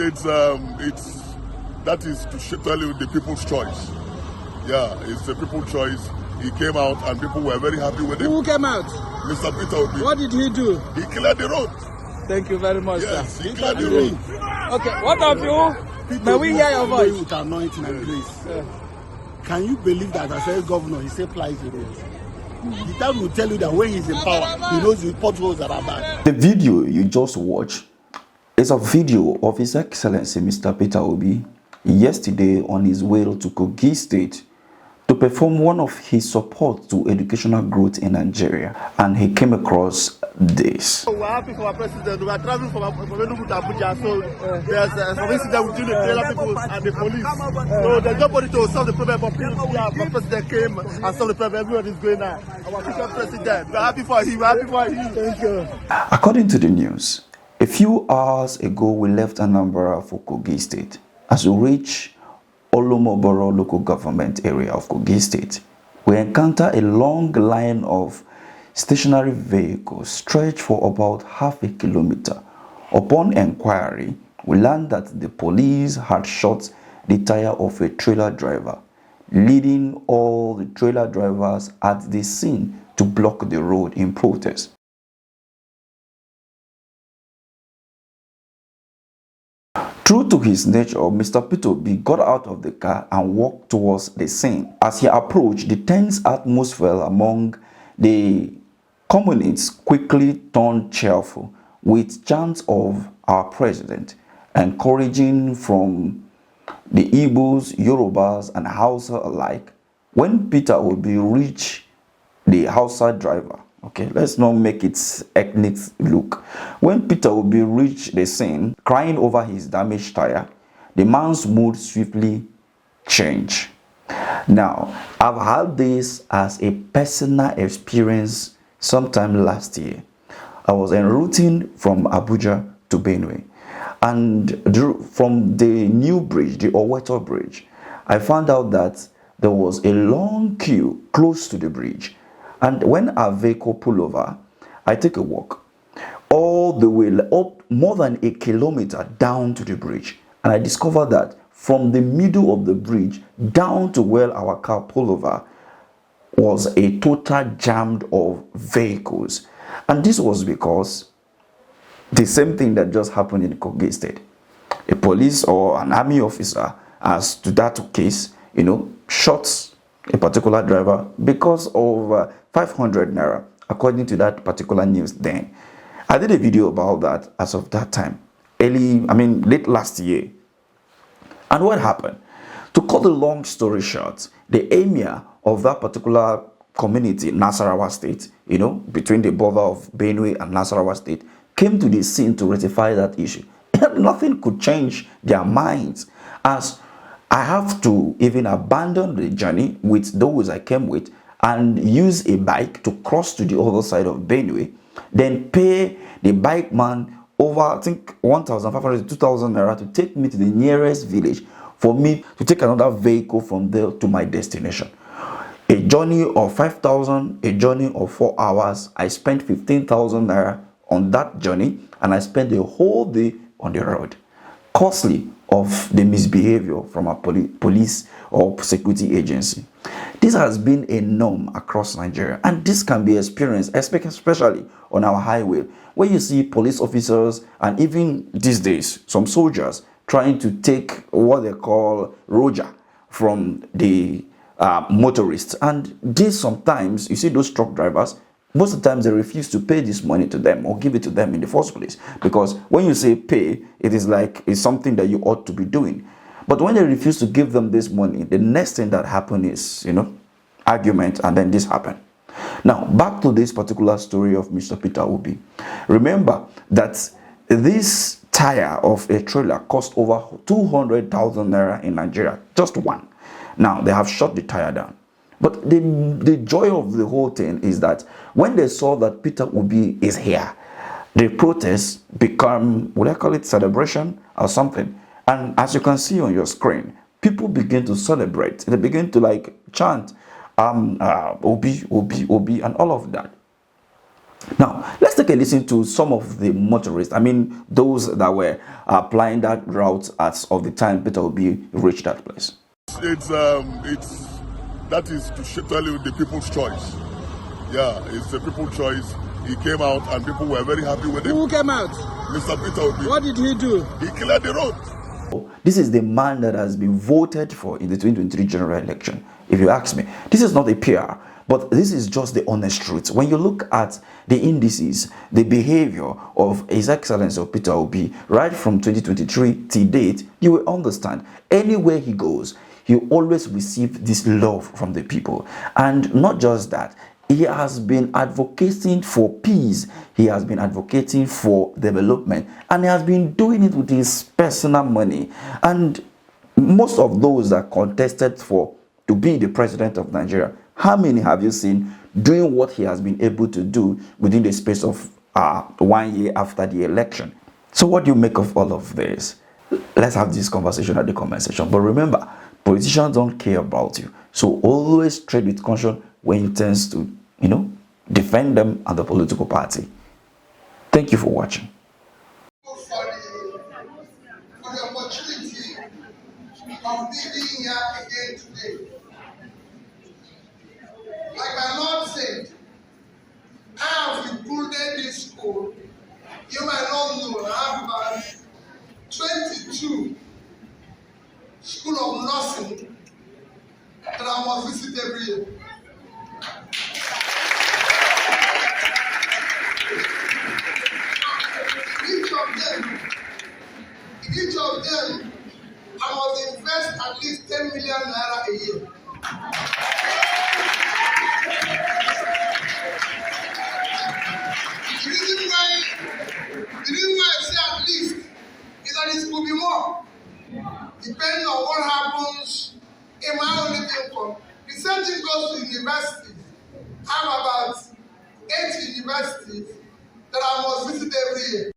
it's that is to tell you the people's choice. Yeah, it's the people's choice. He came out and people were very happy with him. Who came out? Mr. Peter Obi. What did he do? He cleared the road. Thank you very much, yes, sir. He cleared the road. Okay, what of you? May we hear your voice? With anointing and grace. Can you believe that as a governor, he supplies the road? The time will tell you that when he's in power, he knows the potholes that are bad. The video you just watched is a video of His Excellency Mr. Peter Obi yesterday on his way to Kogi State to perform one of his support to educational growth in Nigeria, and he came across this. We're happy for our president. We are traveling from Enugu to Abuja, so there's some incident between the trailer people and the police. So there's nobody to solve the problem, but our president came and solved the problem. Everyone is going now. Our future president, we're happy for him. We're happy for him. Thank you. According to the news, a few hours ago we left Anambra for Kogi State. As we reach Olomoboro local government area of Kogi State, we encounter a long line of stationary vehicles stretched for about half a kilometer. Upon inquiry, we learned that the police had shot the tire of a trailer driver, leading all the trailer drivers at the scene to block the road in protest. True to his nature, Mr. Peter Obi got out of the car and walked towards the scene. As he approached, the tense atmosphere among the communists quickly turned cheerful, with chants of our president, encouraging from the Igbos, Yorubas, and Hausa alike. When Peter Obi reached the Hausa driver, okay, let's not make it ethnic look. When Peter Obi reached the scene, crying over his damaged tire, the man's mood swiftly changed. Now, I've had this as a personal experience sometime last year. I was en routing from Abuja to Benue, and from the new bridge, the Oweto bridge, I found out that there was a long queue close to the bridge. And when our vehicle pulled over, I took a walk all the way up more than a kilometer down to the bridge. And I discovered that from the middle of the bridge down to where our car pulled over was a total jam of vehicles. And this was because the same thing that just happened in Kogi State. A police or an army officer, as to that case, shot a particular driver because of 500 naira, according to that particular news then. I did a video about that as of that time, late last year. And what happened? To cut the long story short, the emir of that particular community, Nasarawa State, between the border of Benue and Nasarawa State, came to the scene to rectify that issue. Nothing could change their minds, as I have to even abandon the journey with those I came with and use a bike to cross to the other side of Benue, then pay the bike man over, I think, 1,500 to 2,000 naira to take me to the nearest village for me to take another vehicle from there to my destination. A journey of 5,000, a journey of 4 hours. I spent 15,000 naira on that journey, and I spent the whole day on the road. Costly of the misbehavior from a police or security agency. This has been a norm across Nigeria, and this can be experienced, especially on our highway, where you see police officers and even these days some soldiers trying to take what they call roja from the motorists. And this, sometimes you see those truck drivers, most of the times they refuse to pay this money to them or give it to them in the first place, because when you say pay, it is like it's something that you ought to be doing. But when they refuse to give them this money, the next thing that happens is, argument, and then this happened. Now, back to this particular story of Mr. Peter Obi. Remember that this tire of a trailer cost over 200,000 naira in Nigeria, just one. Now, they have shut the tire down. But the joy of the whole thing is that when they saw that Peter Obi is here, the protests become, would I call it celebration or something? And as you can see on your screen, people begin to celebrate. They begin to chant, Obi, Obi, Obi, and all of that. Now, let's take a listen to some of the motorists. I mean, those that were applying that route as of the time Peter Obi reached that place. It's that is to tell you the people's choice. Yeah, it's the people's choice. He came out and people were very happy with him. Who came out? Mr. Peter Obi. What did he do? He cleared the road. This is the man that has been voted for in the 2023 general election. If you ask me, this is not a PR, but this is just the honest truth. When you look at the indices, the behavior of His Excellency of Peter Obi, right from 2023 to date, you will understand anywhere he goes, he always receives this love from the people. And not just that, he has been advocating for peace. He has been advocating for development, and he has been doing it with his personal money. And most of those that contested for to be the president of Nigeria, how many have you seen doing what he has been able to do within the space of 1 year after the election? So what do you make of all of this? Let's have this conversation at the comment section. But remember, politicians don't care about you. So always tread with caution when you tend to, defend them and the political party. Thank you for watching. For the opportunity of being here again today. Like my Lord said, I have recruited this school. You might not know, I have about 22 school of nursing that I must visit every year. Each of them, I must invest at least 10 million naira a year. The reason why I say at least is that it could be more, depending on what happens in my own income. The same thing goes to universities. I have about 8 universities that I must visit every year.